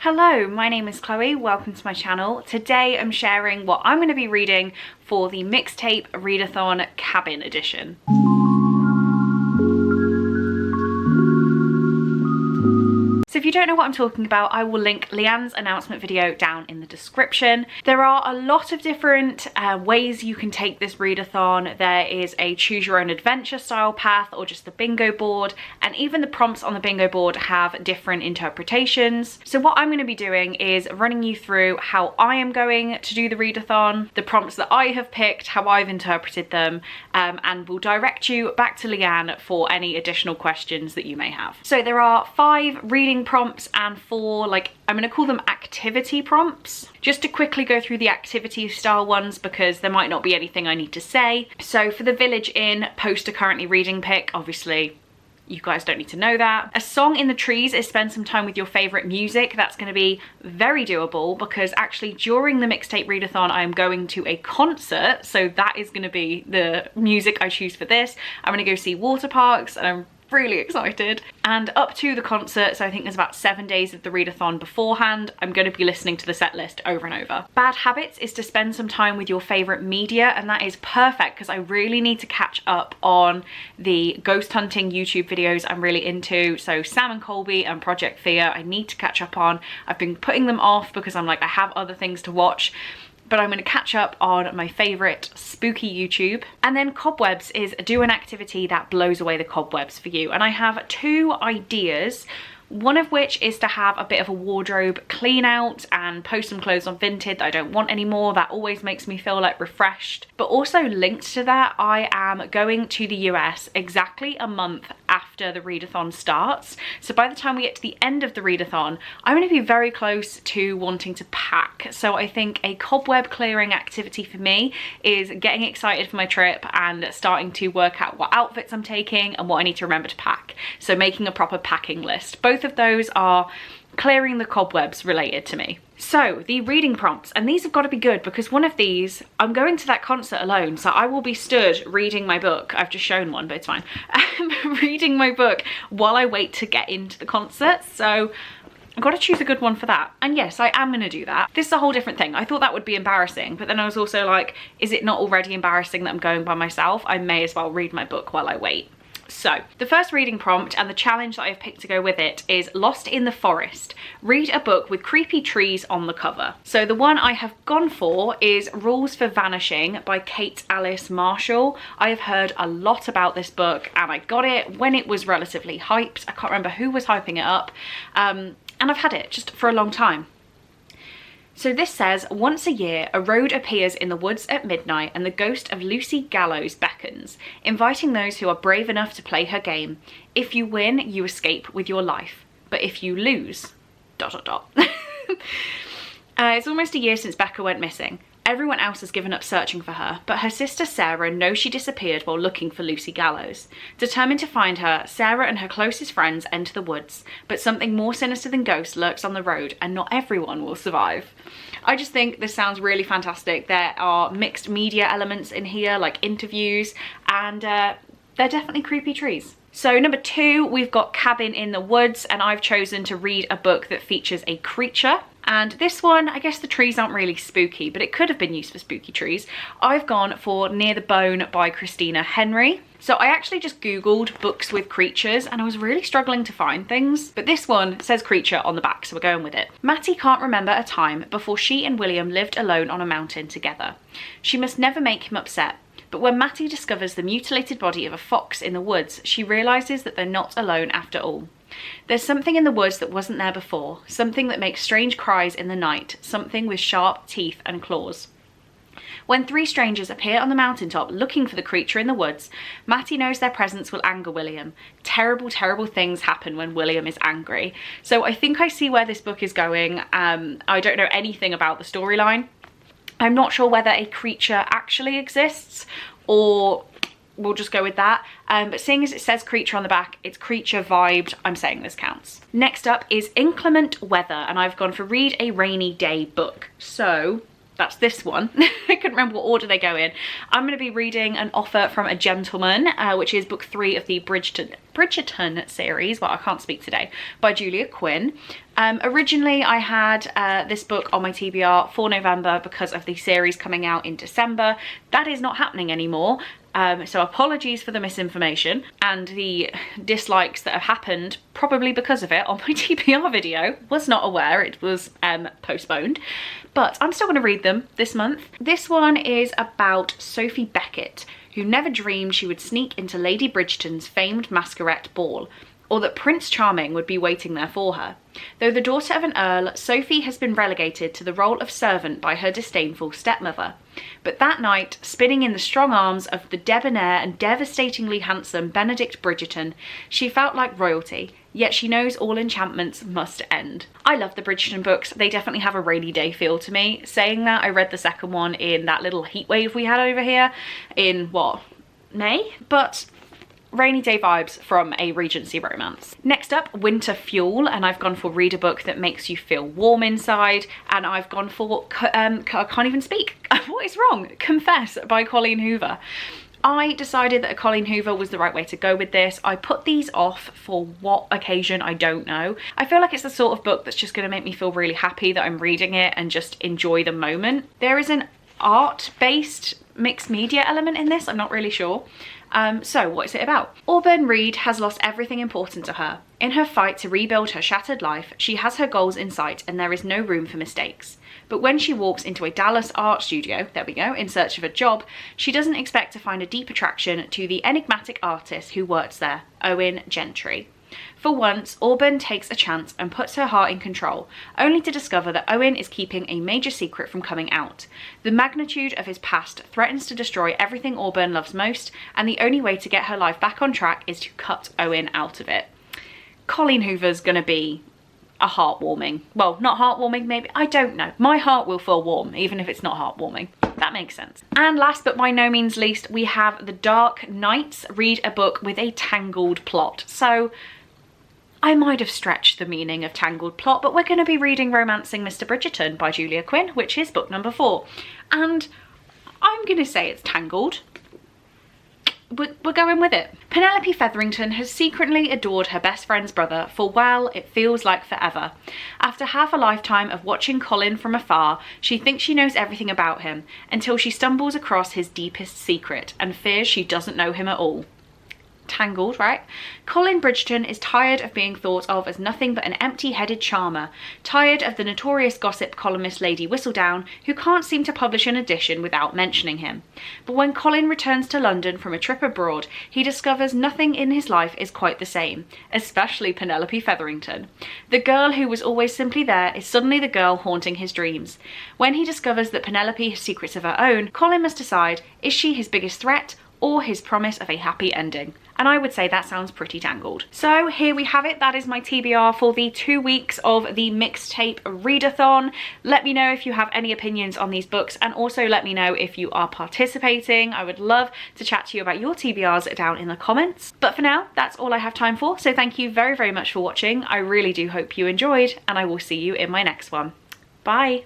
Hello, my name is Chloe, welcome to my channel. Today I'm sharing what I'm going to be reading for the Mixtape Readathon Cabin Edition. So if you don't know what I'm talking about, I will link Leanne's announcement video down in the description. There are a lot of different ways you can take this readathon. There is a choose your own adventure style path or just the bingo board, and even the prompts on the bingo board have different interpretations. So what I'm going to be doing is running you through how I am going to do the readathon, the prompts that I have picked, how I've interpreted them, and will direct you back to Leanne for any additional questions that you may have. So there are 5 reading prompts and 4, I'm gonna call them activity prompts, just to quickly go through the activity style ones because there might not be anything I need to say. So for the Village Inn, post a currently reading pick, obviously you guys don't need to know that. A song in the trees is spend some time with your favorite music. That's going to be very doable because actually during the Mixtape Readathon I am going to a concert, so that is going to be the music I choose for this. I'm going to go see Water Parks and I'm really excited. And up to the concert, so I think there's about 7 days of the readathon beforehand, I'm going to be listening to the set list over and over. Bad habits is to spend some time with your favorite media, and that is perfect because I really need to catch up on the ghost hunting YouTube videos I'm really into. So Sam and Colby and Project Fear, I need to catch up on. I've been putting them off because I'm like, I have other things to watch. But I'm going to catch up on my favourite spooky YouTube. And then cobwebs is do an activity that blows away the cobwebs for you. And I have 2 ideas. One of which is to have a bit of a wardrobe clean out and post some clothes on Vinted that I don't want anymore. That always makes me feel like refreshed. But also linked to that, I am going to the US exactly a month after the readathon starts. So by the time we get to the end of the readathon, I'm going to be very close to wanting to pack. So I think a cobweb clearing activity for me is getting excited for my trip and starting to work out what outfits I'm taking and what I need to remember to pack. So making a proper packing list. Both of those are clearing the cobwebs related to me. So the reading prompts, and these have got to be good because one of these, I'm going to that concert alone, so I will be stood reading my book. I've just shown one, but it's fine. Reading my book while I wait to get into the concert. So I've got to choose a good one for that. And yes, I am going to do that. This is a whole different thing. I thought that would be embarrassing, but then I was also like, is it not already embarrassing that I'm going by myself? I may as well read my book while I wait. So the first reading prompt and the challenge that I've picked to go with it is Lost in the Forest. Read a book with creepy trees on the cover. So the one I have gone for is Rules for Vanishing by Kate Alice Marshall. I have heard a lot about this book and I got it when it was relatively hyped. I can't remember who was hyping it up, and I've had it just for a long time. So this says, once a year, a road appears in the woods at midnight and the ghost of Lucy Gallows beckons, inviting those who are brave enough to play her game. If you win, you escape with your life. But if you lose... ... It's almost a year since Becca went missing. Everyone else has given up searching for her, but her sister Sarah knows she disappeared while looking for Lucy Gallows. Determined to find her, Sarah and her closest friends enter the woods, but something more sinister than ghosts lurks on the road and not everyone will survive. I just think this sounds really fantastic. There are mixed media elements in here, like interviews, and they're definitely creepy trees. So number 2, we've got Cabin in the Woods, and I've chosen to read a book that features a creature. And this one, I guess the trees aren't really spooky, but it could have been used for spooky trees. I've gone for Near the Bone by Christina Henry. So I actually just Googled books with creatures and I was really struggling to find things. But this one says creature on the back, so we're going with it. Mattie can't remember a time before she and William lived alone on a mountain together. She must never make him upset. But when Mattie discovers the mutilated body of a fox in the woods, she realises that they're not alone after all. There's something in the woods that wasn't there before, something that makes strange cries in the night, something with sharp teeth and claws. When 3 strangers appear on the mountaintop looking for the creature in the woods, Mattie knows their presence will anger William. Terrible, terrible things happen when William is angry. So I think I see where this book is going. I don't know anything about the storyline. I'm not sure whether a creature actually exists or we'll just go with that. But seeing as it says creature on the back, it's creature vibed, I'm saying this counts. Next up is Inclement Weather, and I've gone for Read a Rainy Day Book. So that's this one. I couldn't remember what order they go in. I'm going to be reading An Offer from a Gentleman, which is book 3 of the Bridgerton series, well, I can't speak today, by Julia Quinn. Originally I had this book on my TBR for November because of the series coming out in December. That is not happening anymore. So apologies for the misinformation and the dislikes that have happened probably because of it on my TBR video. Was not aware it was postponed, but I'm still going to read them this month. This one is about Sophie Beckett, who never dreamed she would sneak into Lady Bridgerton's famed masquerade ball, or that Prince Charming would be waiting there for her. Though the daughter of an earl, Sophie has been relegated to the role of servant by her disdainful stepmother. But that night, spinning in the strong arms of the debonair and devastatingly handsome Benedict Bridgerton, she felt like royalty, yet she knows all enchantments must end. I love the Bridgerton books. They definitely have a rainy day feel to me. Saying that, I read the second one in that little heat wave we had over here in, what, May? But rainy day vibes from a Regency romance. Next up, Winter Fuel, and I've gone for read a book that makes you feel warm inside, and I've gone for, I can't even speak. What is wrong? Confess by Colleen Hoover. I decided that Colleen Hoover was the right way to go with this. I put these off for what occasion, I don't know. I feel like it's the sort of book that's just going to make me feel really happy that I'm reading it and just enjoy the moment. There is an art-based mixed media element in this, I'm not really sure. So what is it about? Auburn Reed has lost everything important to her. In her fight to rebuild her shattered life, she has her goals in sight and there is no room for mistakes. But when she walks into a Dallas art studio, there we go, in search of a job, she doesn't expect to find a deep attraction to the enigmatic artist who works there, Owen Gentry. For once, Auburn takes a chance and puts her heart in control, only to discover that Owen is keeping a major secret from coming out. The magnitude of his past threatens to destroy everything Auburn loves most, and the only way to get her life back on track is to cut Owen out of it. Colleen Hoover's gonna be a heartwarming, well, not heartwarming maybe, I don't know. My heart will feel warm, even if it's not heartwarming. That makes sense. And last but by no means least, we have The Dark Knights, read a book with a Tangled plot. So I might have stretched the meaning of Tangled plot, but we're going to be reading Romancing Mr. Bridgerton by Julia Quinn, which is book number 4. And I'm going to say it's Tangled. We're going with it. Penelope Featherington has secretly adored her best friend's brother for, well, it feels like forever. After half a lifetime of watching Colin from afar, she thinks she knows everything about him, until she stumbles across his deepest secret and fears she doesn't know him at all. Tangled, right? Colin Bridgerton is tired of being thought of as nothing but an empty-headed charmer, tired of the notorious gossip columnist Lady Whistledown, who can't seem to publish an edition without mentioning him. But when Colin returns to London from a trip abroad, he discovers nothing in his life is quite the same, especially Penelope Featherington. The girl who was always simply there is suddenly the girl haunting his dreams. When he discovers that Penelope has secrets of her own, Colin must decide, is she his biggest threat or his promise of a happy ending? And I would say that sounds pretty Tangled. So here we have it. That is my TBR for the 2 weeks of the Mixtape Readathon. Let me know if you have any opinions on these books, and also let me know if you are participating. I would love to chat to you about your TBRs down in the comments. But for now, that's all I have time for. So thank you very, very much for watching. I really do hope you enjoyed, and I will see you in my next one. Bye.